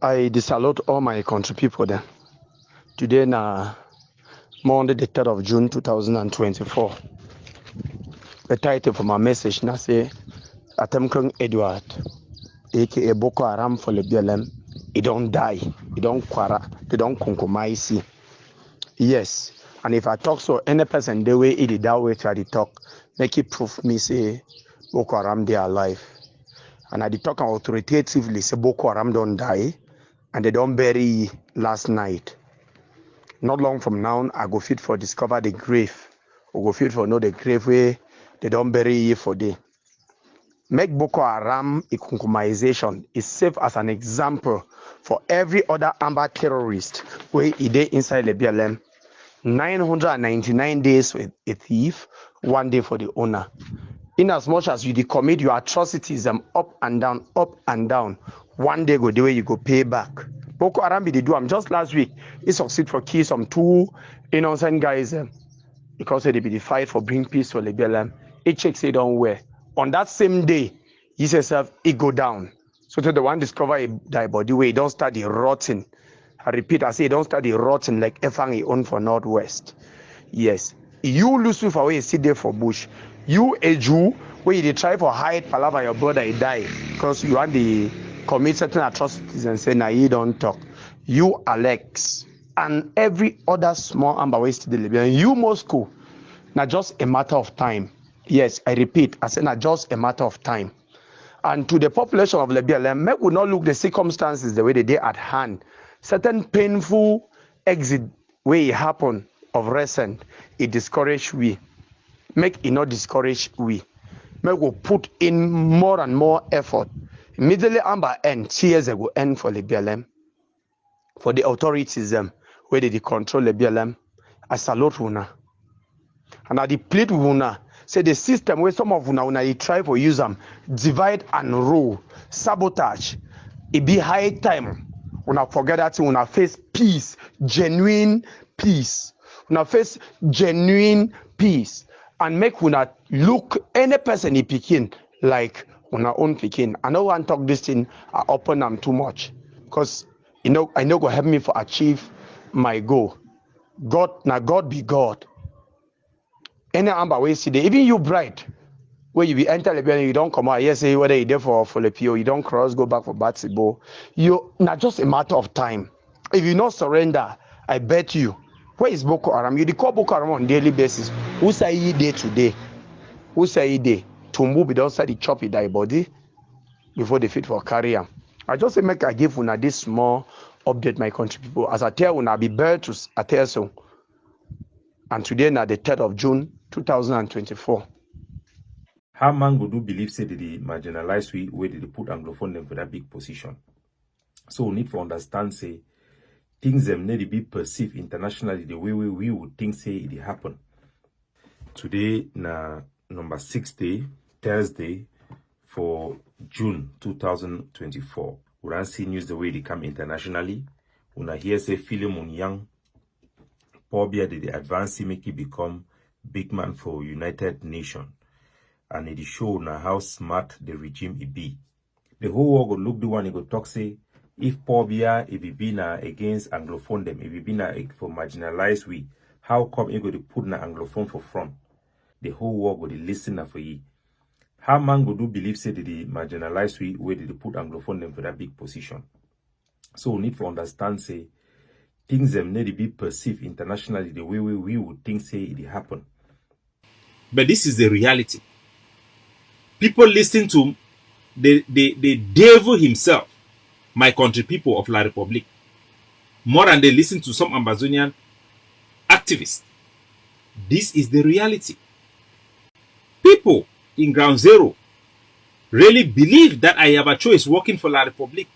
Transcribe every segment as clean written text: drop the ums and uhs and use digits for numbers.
I salute all my country people then. Today na Monday the 3rd of June 2024. The title for my message na say Atemkong Edward, aka Boko Haram for the BLM, he don't die, he don't quarrel, they don't compromise. Yes, and if I talk so any person the way it is that way try to talk, make it proof me say Boko Haram they are alive. And I talk authoritatively say Boko Haram don't die and they don't bury last night. Not long from now, I go fit for discover the grave. We go fit for know the grave where they don't bury you for day. Make Boko Haram a compromisation is serve as an example for every other amber terrorist where he dey inside the BLM. 999 days with a thief, 1 day for the owner. In as much as you commit your atrocities up and down, 1 day go the way you go pay back. Boko Haram be the do. Just last week, he succeed for kill some 2 innocent guys because they be the fight for bring peace for the BLM. It checks they don't wear. On that same day, he says it go down. So to the one discover a die body way, don't start the rotting. I repeat, I say don't start the rotting like Efang own for Northwest. Yes. You lose with away sit there for bush. You a Jew where they try for hide palava your brother he die because you want the commit certain atrocities and say now you don't talk. You Alex and every other small amber waste to the Libyan. You Moscow. Now just a matter of time. Yes, I repeat, I say now just a matter of time. And to the population of Libya, make we not look the circumstances the way they did at hand. Certain painful exit where it happened of recent, it discourage we. Make it not discourage we. Make we put in more and more effort. Immediately amber end, 2 years ago, end for the BLM. For the authorities where they control the BLM. I salute una. And I plead with una. Say the system where some of una they try for use them, divide and rule, sabotage. It be high time. Una forget that una face peace, genuine peace. Una face genuine peace. And make una look any person in Pekin like una own Pekin. I don't want to talk this thing, I open them too much. Because I know go help me for achieve my goal. God be God. Any amber way see even you bright where you be enter the building, you don't come out. Yes, say whether you there for the PO, you don't cross, go back for Batsibo. You not just a matter of time. If you not surrender, I bet you. Where is Boko Haram? You call Boko Haram on daily basis. Who say he day today? Who say he day? Tumbu be don't say the chop it die body before they fit for carrier. I just say make I give una this small update my country people. As I tell una be bear to I tell so. And today na the 3rd of June 2024. How man go do believe say they marginalize we where they put Anglophone them for that big position. So we need to understand say things them need to be perceived internationally the way we would think say it happen. Today na number 6 day, Thursday for June 2024. We don't see news the way they come internationally. When I hear say Philemon Young, Pobia did the advance make it become big man for United Nations. And it show now how smart the regime it be. The whole world go look the one, it go talk say, if Pobia, if it be na against Anglophone them, if it be na for marginalized we, how come it go to put na Anglophone for front? The whole world go to listen na for ye. How man go do believe say that the marginalized we where they put Anglophone them for that big position. So we need to understand say things them need to be perceived internationally the way we would think say it happen. But this is the reality. People listen to the devil himself, my country people of La Republique, more than they listen to some Amazonian activists. This is the reality. People in Ground Zero really believe that Ayabacho is working for La Republique.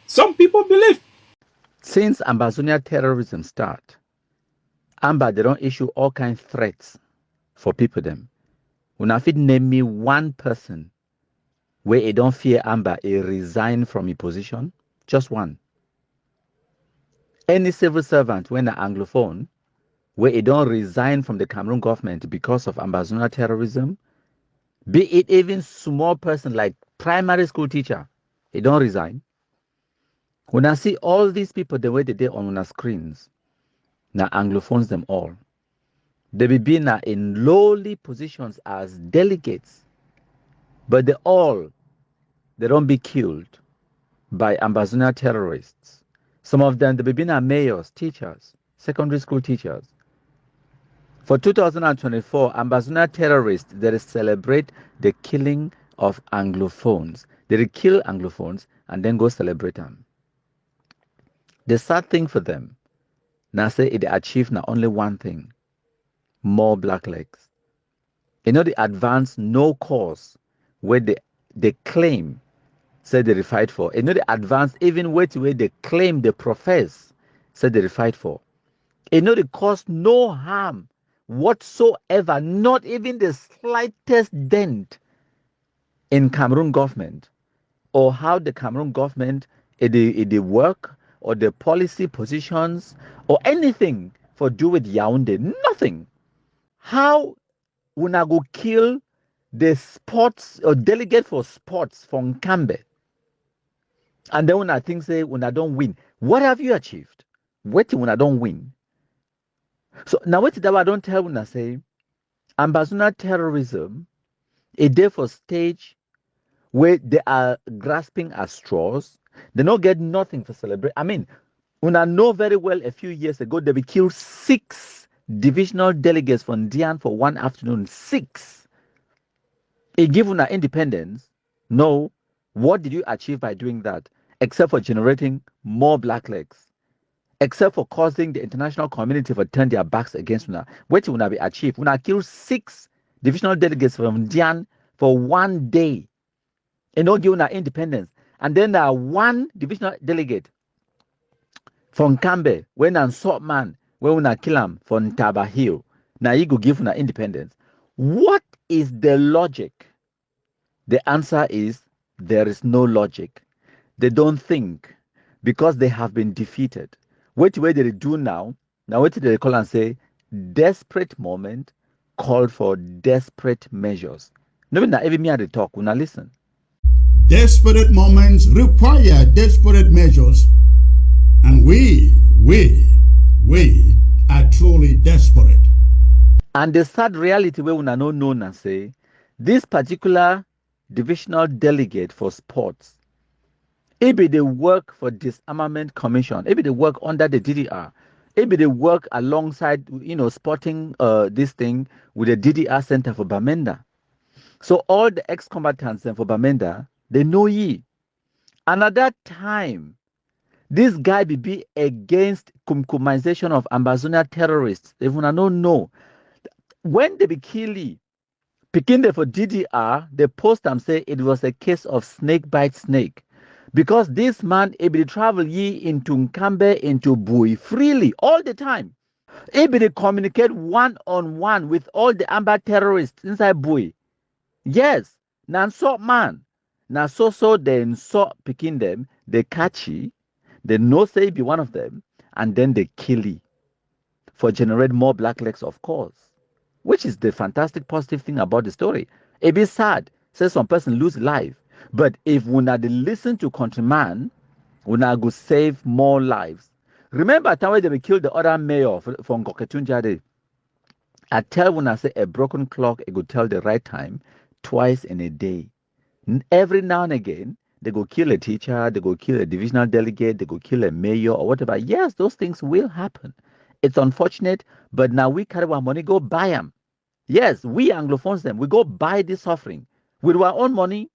Some people believe. Since Ambazonia terrorism start, Amba they don't issue all kinds of threats for people them. When I fit name me one person where he don't fear Amba, he resign from his position, just one. Any civil servant when an Anglophone, where he don't resign from the Cameroon government because of Ambazonia terrorism, be it even small person like primary school teacher, he don't resign. When I see all these people the way they on our screens, now Anglophones them all. They be been in lowly positions as delegates, but they don't be killed by Ambazonia terrorists. Some of them, they be been mayors, teachers, secondary school teachers. For 2024, Ambazonia terrorists, they celebrate the killing of Anglophones. They kill Anglophones and then go celebrate them. The sad thing for them, now say it achieved not only one thing, more black legs. You know the advance no cause where they claim said they fight for. You know the advance even where they claim they profess said they fight for. You know they cause no harm whatsoever, not even the slightest dent in Cameroon government or how the Cameroon government they work or the policy positions or anything for do with Yaoundé. Nothing. How una go kill the sports or delegate for sports from Cambe, and then una think say una don't win. What have you achieved? What una don't win? So now what that I don't tell una say Ambazuna terrorism a day for stage where they are grasping at straws. They don't get nothing for celebrate. I mean, una know very well a few years ago they be killed 6 divisional delegates from Dian for one afternoon. 6. It give una independence. No. What did you achieve by doing that? Except for generating more black legs. Except for causing the international community to turn their backs against una. What will not be achieved? Una kill 6 divisional delegates from Dian for one day. And not give una independence. And then 1 divisional delegate from Cambe, when an sort man, when una kill him from Taba Hill. Now you go give una independence. What is the logic? The answer is there is no logic. They don't think because they have been defeated. What way they do now? Now what they call and say desperate moment called for desperate measures. No, not every me at the talk. Now listen. Desperate moments require desperate measures, and we are truly desperate. And the sad reality where we are not known and say this particular divisional delegate for sports, it be the work for disarmament commission, it be the work under the DDR, it be the work alongside sporting this thing with the DDR Center for Bamenda. So all the ex-combatants for Bamenda, they know ye. Another time, this guy be against kumkumization of Ambazonia terrorists. If you don't know, when they be killing picking for DDR, they post and say it was a case of snake bite snake. Because this man able to travel ye into Nkambe, into Bui freely all the time. Able to communicate one-on-one with all the Amba terrorists inside Bui. Yes, now so man. Now so they saw picking them, they catch ye, they know say be one of them, and then they kill ye. For generate more black legs, of course. Which is the fantastic positive thing about the story. It be sad, say some person lose life. But if we not listen to countryman, we not go save more lives. Remember time when they killed the other mayor from Koketunjade. I tell when I say a broken clock, it go tell the right time twice in a day. Every now and again, they go kill a teacher, they go kill a divisional delegate, they go kill a mayor or whatever. Yes, those things will happen. It's unfortunate, but now we carry our money, go buy them. Yes, we Anglophones them, we go buy this offering with our own money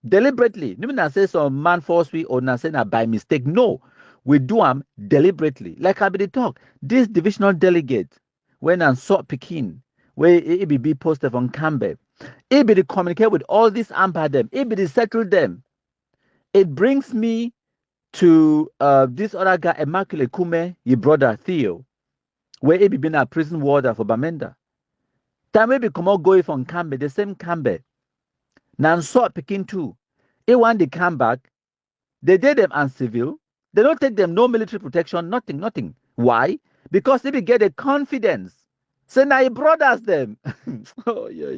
deliberately. No mean say some man force we or say by mistake. No, we do them deliberately. Like I be talk, this divisional delegate when I saw Pekin, where it be posted on Cambe, it be to communicate with all these amper them, it be to settle them. It brings me to this other guy, Immaculate Kume, your brother Theo, where he been a prison warder for Bamenda. Time we come out going from Cambe, the same Cambe. Now so Pekin too. He want they come back, they did them uncivil, they don't take them no military protection, nothing. Why? Because they be get a confidence. So now he brothers them. Oh, yeah.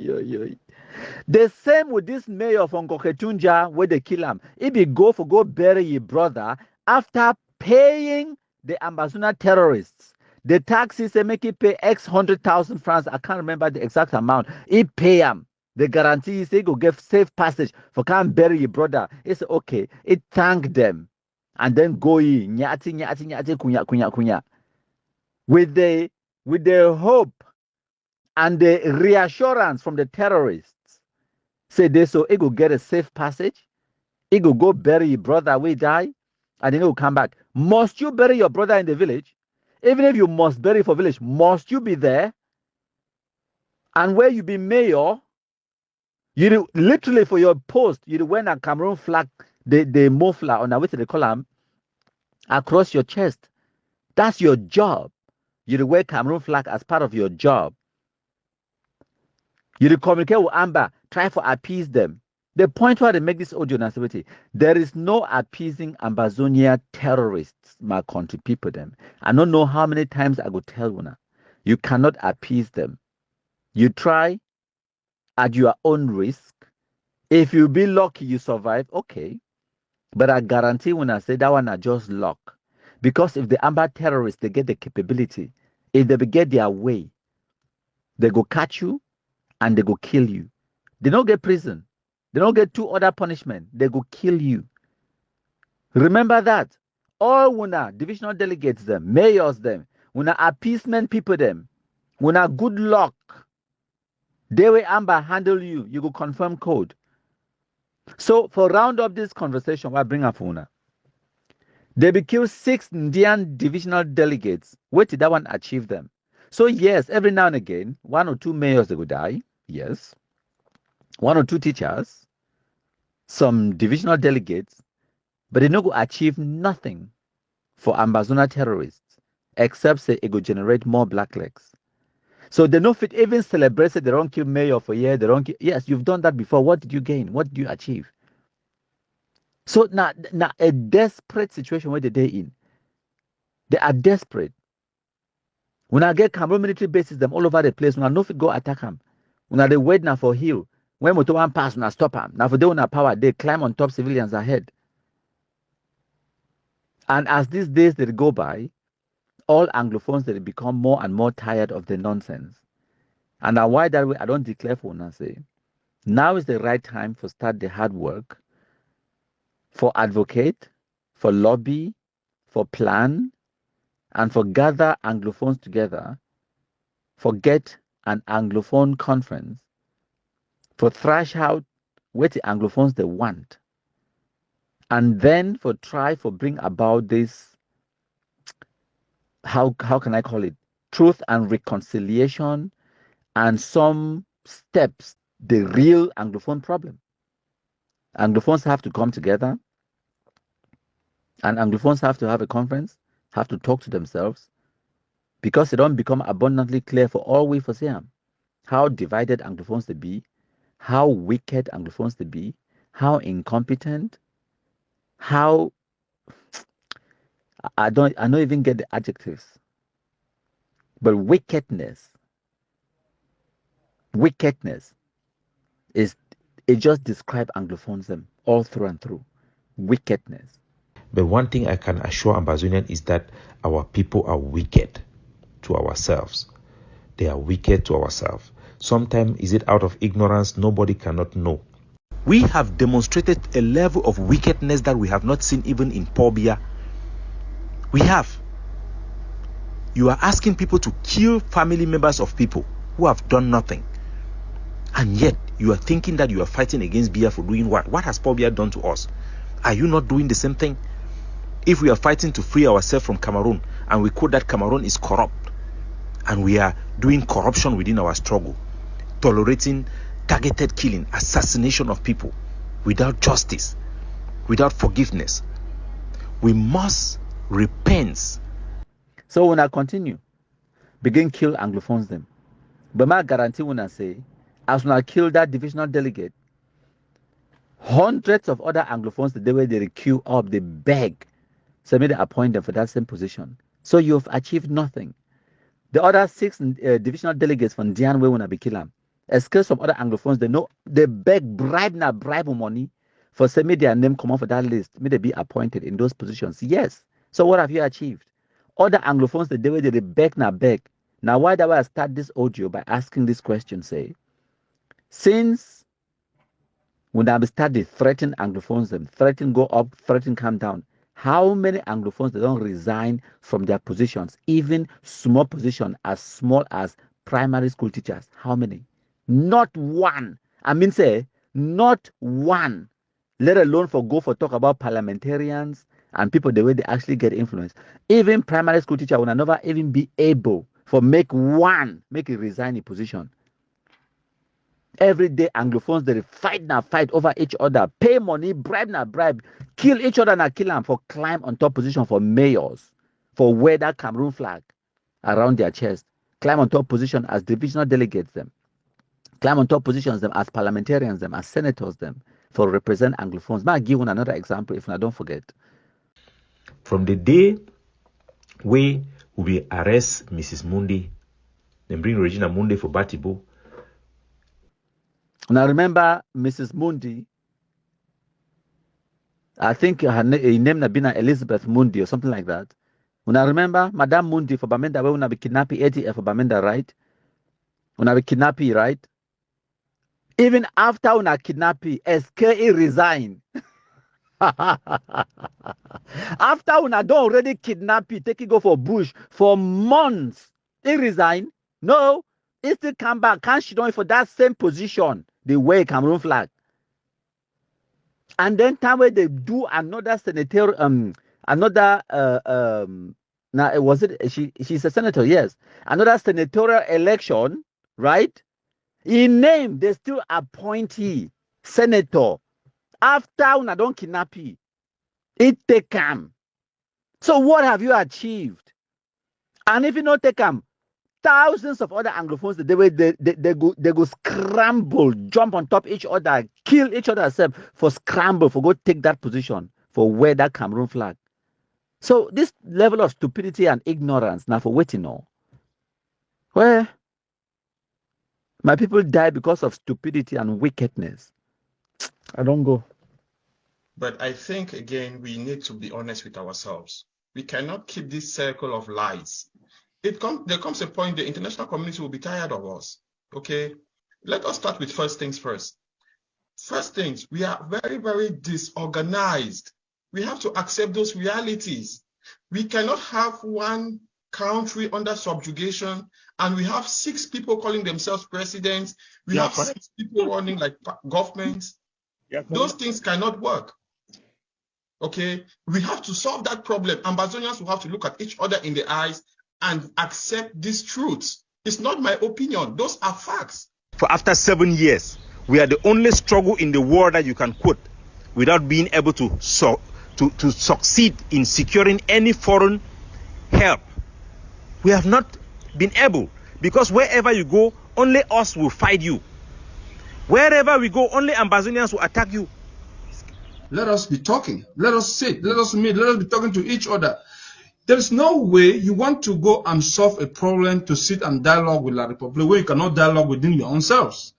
The same with this mayor from Koketunja where they kill him. If he go bury your brother after paying the Ambazuna terrorists, the taxes they make it pay X 100,000 francs. I can't remember the exact amount. He pay them. The guarantee is they go give safe passage for can't bury your brother. It's okay. It thank them. And then go in nyati nyati nyati kunya kunya kunya. With the hope and the reassurance from the terrorists. Say they so it go get a safe passage. It go bury your brother we die. And then it will come back. Must you bury your brother in the village? Even if you must bury for village, must you be there? And where you be mayor, you do, literally for your post, you wear a Cameroon flag, the muffler on which they column across your chest. That's your job. You wear Cameroon flag as part of your job. You communicate with Amber, try to appease them. The point why they make this audio nativity, there is no appeasing Ambazonia terrorists, my country people them. I don't know how many times I go tell you now. You cannot appease them. You try at your own risk. If you be lucky, you survive, okay. But I guarantee when I say that one are just luck. Because if the Amber terrorists, they get the capability, if they get their way, they go catch you and they go kill you. They don't get prison. They don't get two other punishment. They go kill you. Remember that. All Wuna divisional delegates them, mayors them, Wuna appeasement people them, Wuna good luck. They will Amber handle you. You go confirm code. So for round up this conversation, what bring up Wuna? They be killed 6 Indian divisional delegates. Wait till that one achieve them. So yes, every now and again, 1 or 2 mayors they will die. Yes. 1 or 2 teachers, some divisional delegates, but they no go achieve nothing for Ambazona terrorists, except say it go generate more black legs. So they no fit even celebrate say they don't kill mayor for a year, they don't kill. Yes, you've done that before. What did you gain? What did you achieve? So now a desperate situation where they're in. They are desperate. When I get Cameroon military bases them all over the place, when I no fit go attack them. When I they wait now for hill. When motor one pass, when I stop them. Now for they want power, they climb on top civilians ahead. And as these days they go by, all Anglophones they become more and more tired of the nonsense. And now why that way I don't declare for one say. Now is the right time for start the hard work, for advocate, for lobby, for plan, and for gather Anglophones together, for get an Anglophone conference, for thrash out what the Anglophones they want, and then for try for bring about this, how can I call it, truth and reconciliation, and some steps, the real Anglophone problem. Anglophones have to come together, and Anglophones have to have a conference, have to talk to themselves, because it don't become abundantly clear for all we for them how divided Anglophones they be, how wicked Anglophones they be, how incompetent, how I don't even get the adjectives, but wickedness is it just describe Anglophones them all through and through. Wickedness. But one thing I can assure Ambazonian is that our people are wicked to ourselves. They are wicked to ourselves. Sometimes is it out of ignorance? Nobody cannot know. We have demonstrated a level of wickedness that we have not seen even in Pobia. We have. You are asking people to kill family members of people who have done nothing. And yet you are thinking that you are fighting against Bia for doing what? What has Pobia done to us? Are you not doing the same thing? If we are fighting to free ourselves from Cameroon and we quote that Cameroon is corrupt and we are doing corruption within our struggle, tolerating targeted killing, assassination of people without justice, without forgiveness, we must repent. So when I continue, begin kill Anglophones them. But my guarantee when I say, as when I kill that divisional delegate, hundreds of other Anglophones the day where they queue up, they beg. So maybe they appoint them for that same position. So you've achieved nothing. The other 6 divisional delegates from Dianwe when I be kill them. Escapes from other Anglophones, they know they beg, bribe money For say me their name come off of that list, may they be appointed in those positions. Yes. So what have you achieved? Other Anglophones, the day where they beg na beg. Now why do I start this audio by asking this question? Say, since when I started threaten Anglophones, them threaten go up, threaten come down. How many Anglophones they don't resign from their positions, even small position as small as primary school teachers? How many? Not one. I mean, say not one. Let alone for go for talk about parliamentarians and people the way they actually get influence. Even primary school teacher will never even be able for make it resign in position. Every day Anglophones they fight over each other, pay money, bribe, kill each other and kill them for climb on top position for mayors, for wear that Cameroon flag around their chest, climb on top position as divisional delegates them, climb on top positions them as parliamentarians them, as senators them, for represent Anglophones. May I give one another example if I don't forget. From the day we arrest Mrs. Mundi, then bring Regina Mundi for Batibo. Now remember Mrs. Mundi, I think her name had been Elizabeth Mundi or something like that. When I remember Madame Mundi for Bamenda, when I be kidnapping ATF for Bamenda, right? When I be kidnapping, right? Even after when I kidnapping, SKE resign. After when I don't already kidnap you, take it go for bush for months, he resign. No, he still come back. Can't she don't for that same position, the way Cameroon flag. And then time where they do another senator, now was it she's a senator, yes. Another senatorial election, right? In name, they still appointee senator. After when I don't kidnap you, it take him. So what have you achieved? And if you not take him, thousands of other Anglophones, they go scramble, jump on top each other, kill each other for scramble, for go take that position, for wear that Cameroon flag. So this level of stupidity and ignorance, now for waiting on, where my people die because of stupidity and wickedness. I don't go. But I think, again, we need to be honest with ourselves. We cannot keep this circle of lies. There comes a point the international community will be tired of us. Okay? Let us start with first things first. First things, we are very, very disorganized. We have to accept those realities. We cannot have one country under subjugation and we have 6 people calling themselves presidents. We have 6 people running like governments. Those things cannot work. Okay, we have to solve that problem. Ambazonians will have to look at each other in the eyes and accept these truths. It's not my opinion. Those are facts. For after 7 years, we are the only struggle in the world that you can quote without being able to succeed in securing any foreign help. We have not been able, because wherever you go, only us will fight you. Wherever we go, only Ambazonians will attack you. Let us be talking. Let us sit. Let us meet. Let us be talking to each other. There is no way you want to go and solve a problem to sit and dialogue with La Republic where you cannot dialogue within your own selves.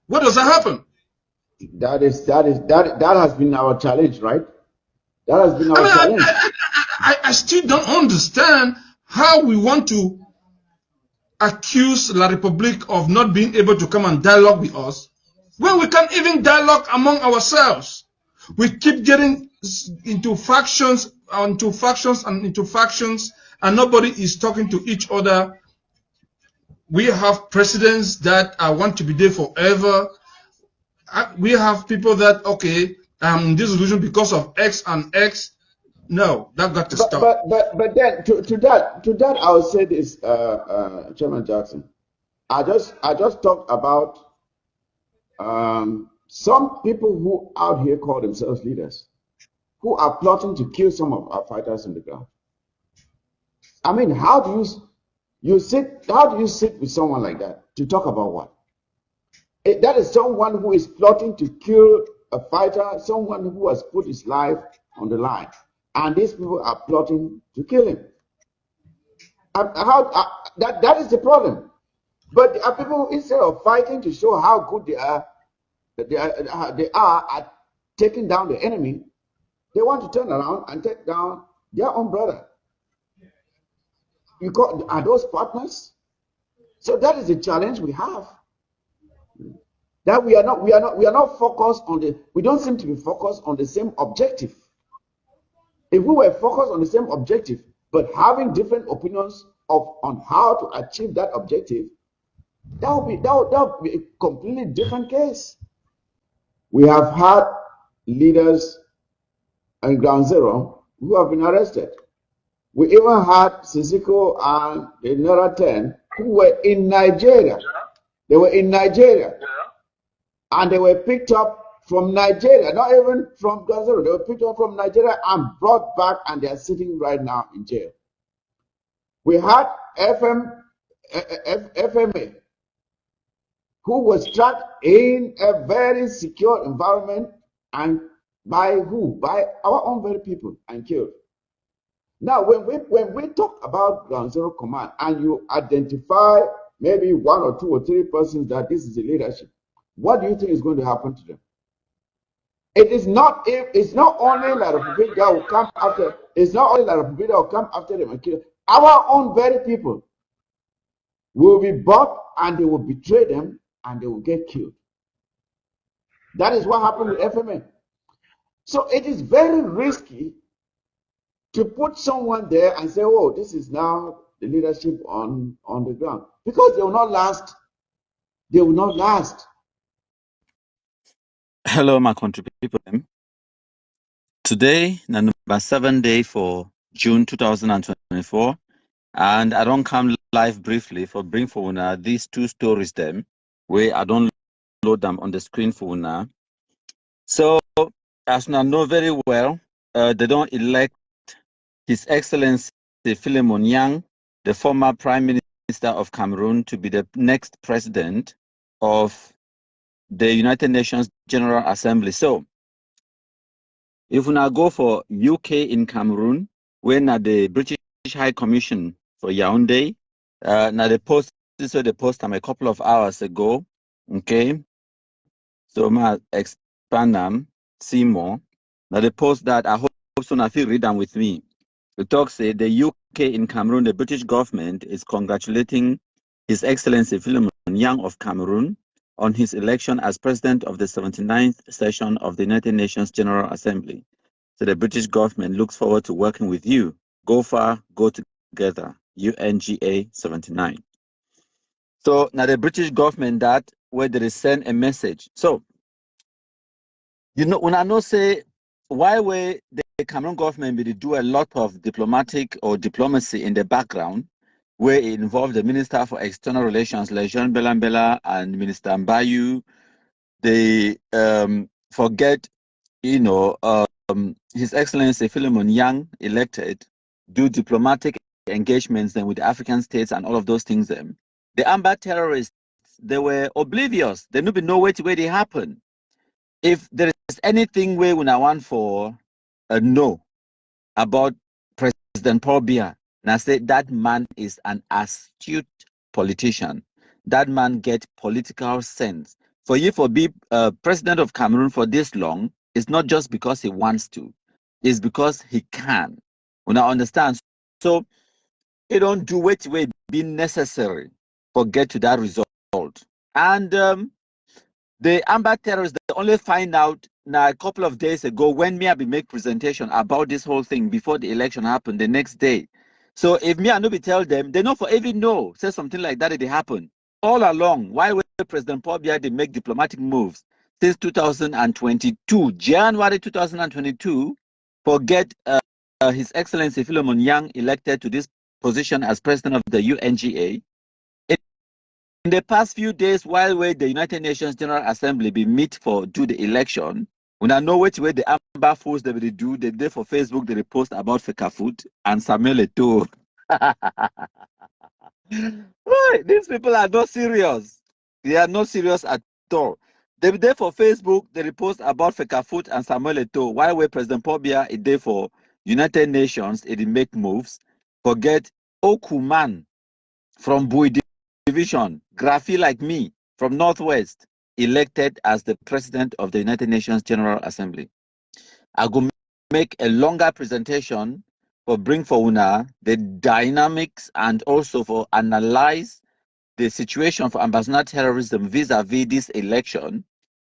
What does that happen? That has been our challenge, right? That has been our challenge. I still don't understand how we want to accuse La Republic of not being able to come and dialogue with us when we can't even dialogue among ourselves. We keep getting into factions, and nobody is talking to each other. We have presidents that want to be there forever. We have people that, okay, this solution because of X and X. No, that got to stop. But then to that I would say this, Chairman Jackson. I just talked about some people who out here call themselves leaders, who are plotting to kill some of our fighters on the ground. I mean, how do you sit with someone like that to talk about what? That is someone who is plotting to kill a fighter, someone who has put his life on the line, and these people are plotting to kill him. That is the problem. But there are people, instead of fighting to show how good they are at taking down the enemy, they want to turn around and take down their own brother. Are those partners? So that is the challenge we have. That we are not focused on we don't seem to be focused on the same objective. If we were focused on the same objective, but having different opinions on how to achieve that objective, that would be a completely different case. We have had leaders on Ground Zero who have been arrested. We even had Sisiko and the Nera 10 who were in Nigeria. They were in Nigeria. And they were picked up from Nigeria, not even from Ground Zero. They were picked up from Nigeria and brought back, and they are sitting right now in jail. We had FMA, who was trapped in a very secure environment, and by who? By our own very people, and killed. Now, when we talk about Ground Zero Command, and you identify maybe 1 or 2 or 3 persons that this is the leadership, what do you think is going to happen to them? It's not only La Republic that will come after. It's not only La Republic that will come after them and kill them. Our own very people will be bought, and they will betray them, and they will get killed. That is what happened with FMN. So it is very risky to put someone there and say, "Oh, this is now the leadership on the ground," because they will not last. They will not last. Hello, my country people. Today, number 7 day for June 2024, and I don't come live briefly for bring for una these 2 stories them where I don't load them on the screen for una. So, as you know very well, they don't elect His Excellency Philemon Yang, the former Prime Minister of Cameroon, to be the next president of the United Nations General Assembly. So, if we now go for UK in Cameroon, when at the British High Commission for Yaoundé, now the post, this was the post a couple of hours ago, okay? So, I expand them, see more. Now the post that I hope soon I feel read them with me. The talk said the UK in Cameroon, the British government is congratulating His Excellency Philemon Yang of Cameroon on his election as president of the 79th session of the United Nations General Assembly. So the British government looks forward to working with you. Go far, go together. UNGA 79. So now the British government that where they send a message. So when I know say why were the Cameroon government will do a lot of diplomatic or diplomacy in the background, where it involved the Minister for External Relations, Lejean Belambela, and Minister Mbayu. They forget, His Excellency Philemon Yang elected, do diplomatic engagements then with the African states and all of those things. Then the Amber terrorists, they were oblivious. They don't know where they happen. If there is anything where we want for a no about President Paul Biya, and I say that man is an astute politician. That man get political sense. For you to be president of Cameroon for this long, it's not just because he wants to, it's because he can. When I understand, so he don't do what will be necessary for get to that result. And the Amber terrorists, they only find out now a couple of days ago when me I be make presentation about this whole thing before the election happened the next day. So if me I no be tell them, they not for even know, say something like that, it happen. All along, why would President Paul Biya they make diplomatic moves since 2022, January 2022, for get His Excellency Philemon Yang elected to this position as president of the UNGA. In the past few days, while the United Nations General Assembly be meet for do the election, when I know which way the Amber fools they will do, they did for Facebook, they post about Feka Food and Samuel Eto'o. Right, these people are not serious. They are not serious at all. They be there for Facebook, they post about Feka Food and Samuel Eto'o. While President Paul Biya is there for United Nations, it make moves. Forget Okuman from Bui Division, Graphy like me from Northwest. elected as the president of the United Nations General Assembly. I go make a longer presentation for bring for una the dynamics and also for analyze the situation for ambassador terrorism vis-a-vis this election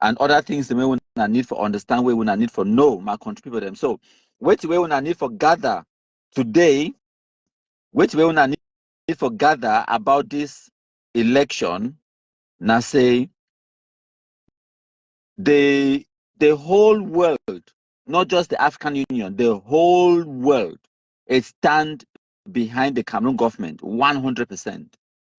and other things the way we need for understand, where we need for know my country people them. So which way we need for gather today, which way we need for gather about this election, now say the whole world, not just the African Union, the whole world, it stand behind the Cameroon government 100%.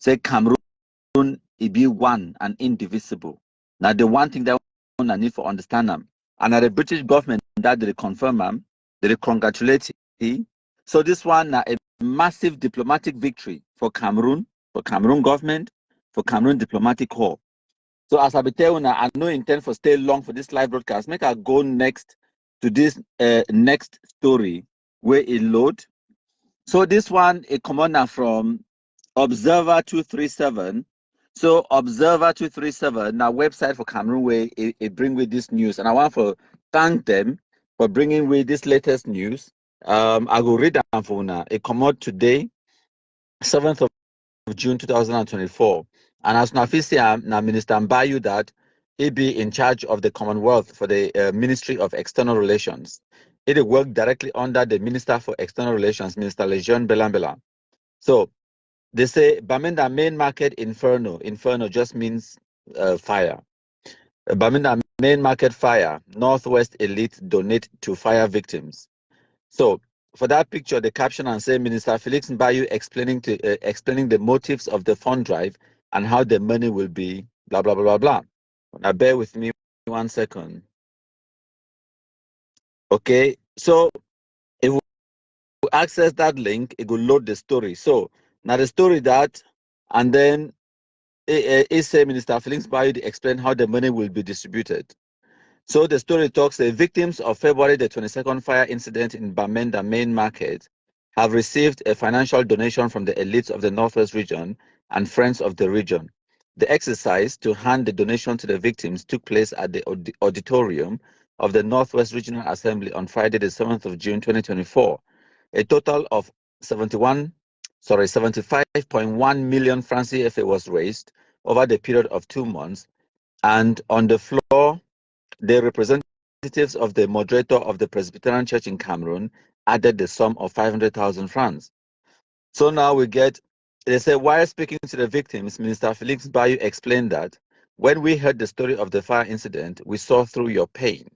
Say Cameroon it be one and indivisible. Now the one thing that I need for understand them, and the British government that they confirm them, they congratulate it. So this one a massive diplomatic victory for Cameroon government, for Cameroon diplomatic corps. So as I be telling you, I no intend for stay long for this live broadcast. Make I go next to this next story where it load. So this one a commander from Observer 237. So Observer 237, now website for Cameroon where it bring with this news, and I want to thank them for bringing with this latest news. I will read them for now. It come out today, 7th of June 2024. And as Nafisi now Minister Mbayu that he be in charge of the Commonwealth for the Ministry of External Relations. It work directly under the Minister for External Relations, Minister Lejeune Belambela. So they say Bamenda main market inferno. Inferno just means fire. Bamenda main market fire. Northwest elite donate to fire victims. So for that picture, the caption and say Minister Felix Mbayu explaining the motives of the fund drive and how the money will be blah blah blah blah blah. Now bear with me 1 second. Okay, so if we access that link, it will load the story. So now the story that, and then it say Minister Felix Mbayu explain how the money will be distributed. So the story talks the victims of February the 22nd fire incident in Bamenda main market have received a financial donation from the elites of the Northwest region and friends of the region. The exercise to hand the donation to the victims took place at the auditorium of the Northwest Regional Assembly on Friday the 7th of June 2024. A total of 75.1 million francs CFA was raised over the period of 2 months, and on the floor the representatives of the moderator of the Presbyterian Church in Cameroon added the sum of 500,000 francs. So now we get, they say, while speaking to the victims, Minister Felix Mbayu explained that when we heard the story of the fire incident, we saw through your pain.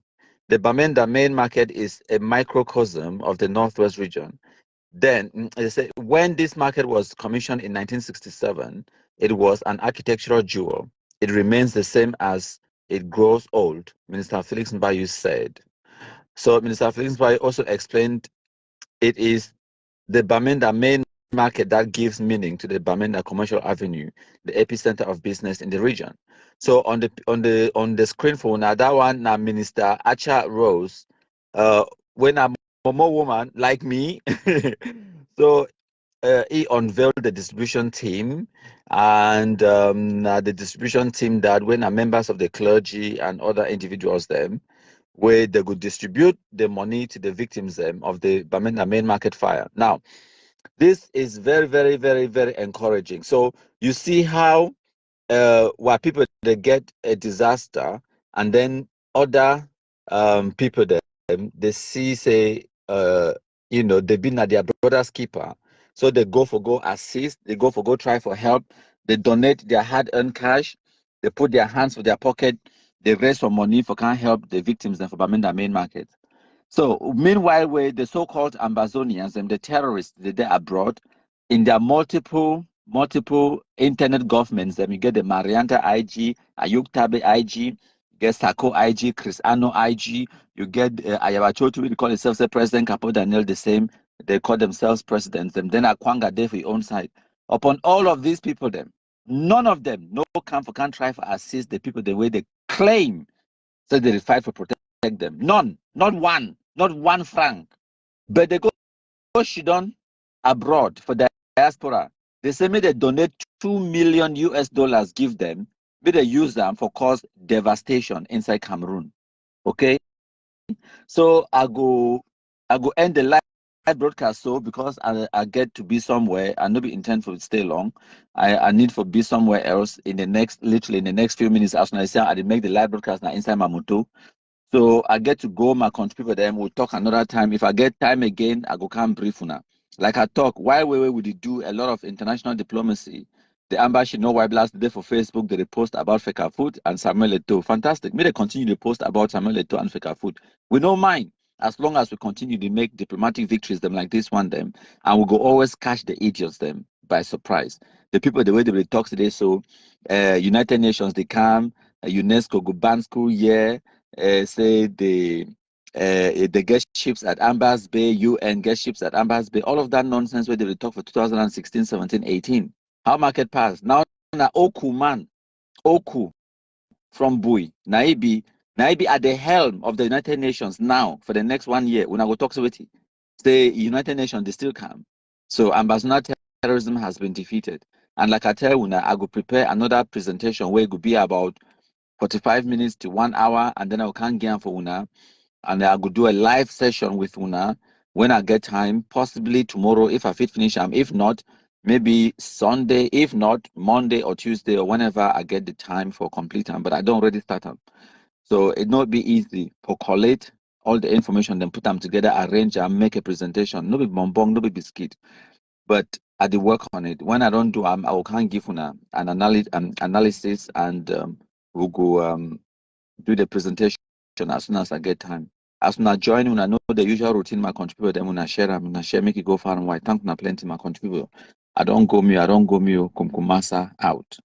The Bamenda main market is a microcosm of the Northwest region. Then they say when this market was commissioned in 1967, it was an architectural jewel. It remains the same as it grows old, Minister Felix Mbayu said. So Minister Felix Mbayu also explained it is the Bamenda main market that gives meaning to the Bamenda Commercial Avenue, the epicenter of business in the region. So on the screen for now, that one now Minister Acha Rose, when a Momo woman like me, so he unveiled the distribution team, and the distribution team that when are members of the clergy and other individuals them, where they could distribute the money to the victims of the Bamenda main market fire. Now, this is very, very, very, very encouraging. So you see how where people they get a disaster, and then other people they see say they've been at their brother's keeper, so they go assist, they go try for help, they donate their hard-earned cash, they put their hands for their pocket, they raise some money for can help the victims and for Bamenda main market. So meanwhile, where the so-called Ambazonians and the terrorists they're abroad in their multiple internet governments, then you get the Marianta IG, Ayuk Tabe IG, you get Sako IG, Chris Ano IG, you get Ayabachotu, they call themselves the president, Capo Daniel the same, they call themselves presidents, and then Akwanga there for your own side. Upon all of these people, none of them, no can't try to assist the people the way they claim, so they fight for protect them. None, not one franc. But they go Shidon abroad for the diaspora. They say me they donate $2 million US, give them. But they use them for cause devastation inside Cameroon. Okay, so I go end the live broadcast so because I get to be somewhere. I no be intend for stay long. I need for be somewhere else in the next literally in the next few minutes. As I say, I did make the live broadcast now inside my moto. So I get to go my country people them. We'll talk another time. If I get time again, I go come brief now. Like I talk, while we did do a lot of international diplomacy. The embassy know why last day for Facebook they post about Feka food and Samuel Eto'o. Fantastic. May they continue to post about Samuel Eto'o and Feka food. We don't mind as long as we continue to make diplomatic victories them like this one them, and we go always catch the idiots them by surprise. The people the way they talk today, so United Nations they come, UNESCO go ban school year, say they get ships at Ambas Bay, UN get ships at Ambas Bay, all of that nonsense where they talk for 2016, 17, 18. How market pass? Now Oku man, Oku from Bui, Naibi at the helm of the United Nations now for the next 1 year. When I go talk to it, the United Nations they still come. So ambassador terrorism has been defeated. And like I tell you, I go prepare another presentation where it could be about 45 minutes to 1 hour, and then I will come again for Una, and I could do a live session with Una when I get time, possibly tomorrow if I fit finish them. If not, maybe Sunday, if not Monday or Tuesday or whenever I get the time for complete time. But I don't already start them. So it not be easy for collate all the information, then put them together, arrange and make a presentation. No be bonbon, no be biscuit. But I did work on it. When I don't do I will can't give Una an analysis and we'll go do the presentation as soon as I get time. As soon as I join, when I know the usual routine, my contributor, then when I share, make it go far and wide. Thank you, plenty, my contributor. I don't go me, Kumkumasa out.